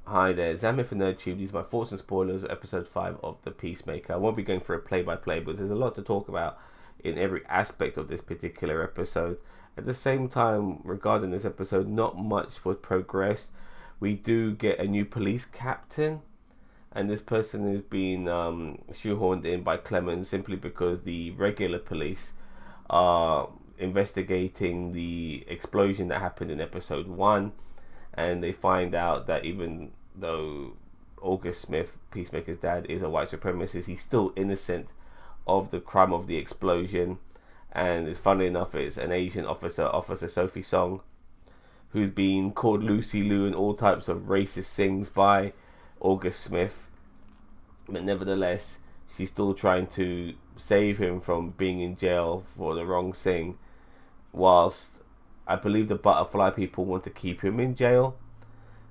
Hi there, Zamir for NerdTube. These are my thoughts and spoilers of episode 5 of The Peacemaker. I won't be going for a play-by-play, but there's a lot to talk about in every aspect of this particular episode. At the same time, regarding this episode, not much was progressed. We do get a new police captain, and this person is being shoehorned in by Clemens simply because the regular police are investigating the explosion that happened in episode 1, and they find out that even though August Smith, Peacemaker's dad, is a white supremacist, he's still innocent of the crime of the explosion. And it's funny enough, it's an Asian officer, Officer Sophie Song, who's been called Lucy Liu and all types of racist things by August Smith. But nevertheless, she's still trying to save him from being in jail for the wrong thing, whilst I believe the butterfly people want to keep him in jail.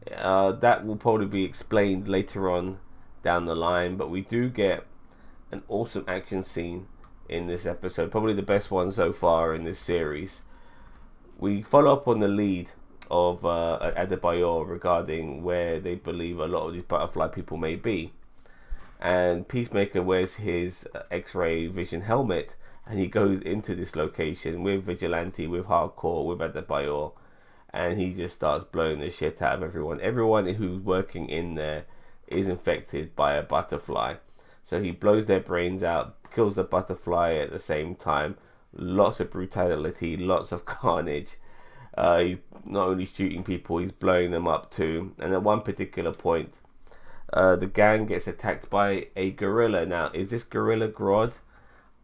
That will probably be explained later on down the line, but we do get an awesome action scene in this episode, probably the best one so far in this series. We follow up on the lead of Adebayor regarding where they believe a lot of these butterfly people may be, and Peacemaker wears his X-ray vision helmet, and he goes into this location with Vigilante, with Hardcore, with Adebayor, and he just starts blowing the shit out of everyone. Everyone who's working in there is infected by a butterfly. So he blows their brains out, kills the butterfly at the same time. Lots of brutality, lots of carnage. He's not only shooting people, he's blowing them up too. And at one particular point, the gang gets attacked by a gorilla. Now, is this gorilla Grodd?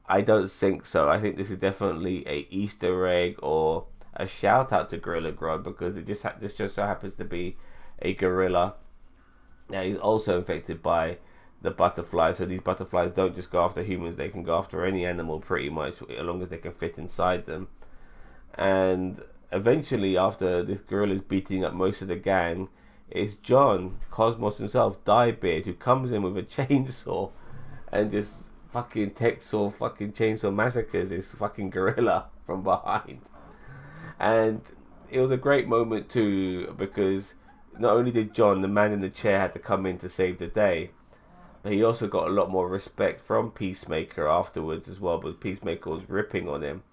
I don't think so. I think this is definitely a Easter egg or a shout out to Gorilla Grodd, because this just so happens to be a gorilla. Now, he's also infected by the butterflies, so these butterflies don't just go after humans, they can go after any animal pretty much, as long as they can fit inside them. And eventually, after this gorilla is beating up most of the gang, it's John Cosmos himself, Diebeard, who comes in with a chainsaw and just fucking chainsaw massacres this fucking gorilla from behind. And it was a great moment too, because not only did John, the man in the chair, had to come in to save the day, but he also got a lot more respect from Peacemaker afterwards as well, but Peacemaker was ripping on him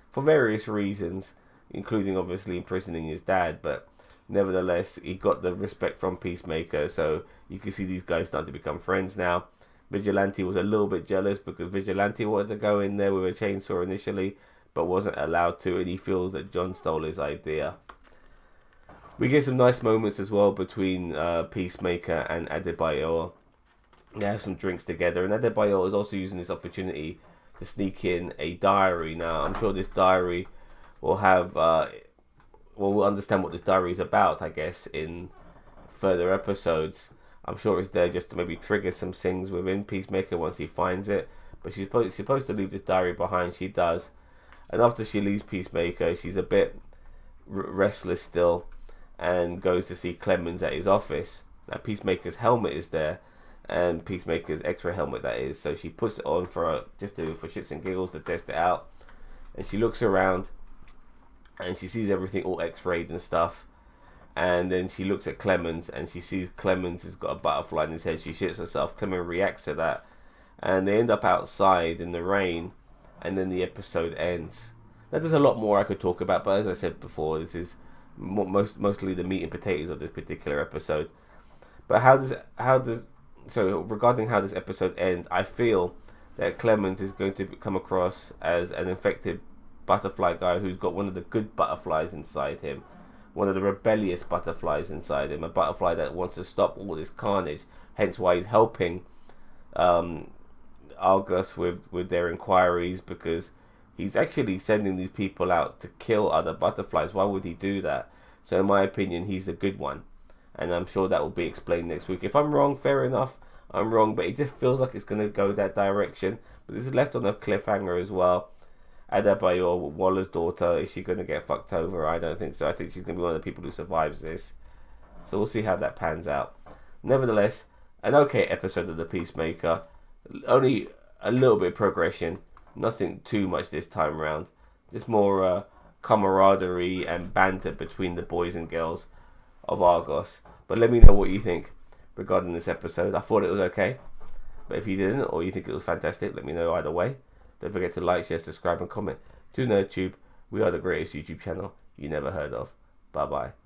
for various reasons, including obviously imprisoning his dad, but nevertheless he got the respect from Peacemaker. So you can see these guys starting to become friends now. Vigilante was a little bit jealous because Vigilante wanted to go in there with a chainsaw initially, but wasn't allowed to, and he feels that John stole his idea. We get some nice moments as well between Peacemaker and Adebayor. They have some drinks together, and Adebayor is also using this opportunity to sneak in a diary. Now, I'm sure this diary will have, we'll understand what this diary is about, I guess, in further episodes. I'm sure it's there just to maybe trigger some things within Peacemaker once he finds it. But she's supposed to leave this diary behind. She does. And after she leaves Peacemaker, she's a bit restless still, and goes to see Clemens at his office. Now, Peacemaker's helmet is there, and Peacemaker's X-ray helmet, that is. So she puts it on for shits and giggles to test it out. And she looks around, and she sees everything all X-rayed and stuff. And then she looks at Clemens, and she sees Clemens has got a butterfly in his head. She shits herself. Clemens reacts to that, and they end up outside in the rain. And then the episode ends. Now, there's a lot more I could talk about, but as I said before, this is mostly the meat and potatoes of this particular episode. But regarding how this episode ends, I feel that Clemens is going to come across as an infected butterfly guy who's got one of the good butterflies inside him, one of the rebellious butterflies inside him, a butterfly that wants to stop all this carnage. Hence why he's helping Argus with their inquiries, because he's actually sending these people out to kill other butterflies. Why would he do that? So in my opinion, he's a good one, and I'm sure that will be explained next week. If I'm wrong, fair enough, I'm wrong, but it just feels like it's going to go that direction. But this is left on a cliffhanger as well. Adebayor, Waller's daughter, is she going to get fucked over? I don't think so. I think she's going to be one of the people who survives this. So we'll see how that pans out. Nevertheless, an okay episode of The Peacemaker. Only a little bit of progression, nothing too much this time around. Just more camaraderie and banter between the boys and girls of Argos. But let me know what you think regarding this episode. I thought it was okay, but if you didn't, or you think it was fantastic, let me know either way. Don't forget to like, share, subscribe, and comment to NerdTube. We are the greatest YouTube channel you never heard of. Bye bye.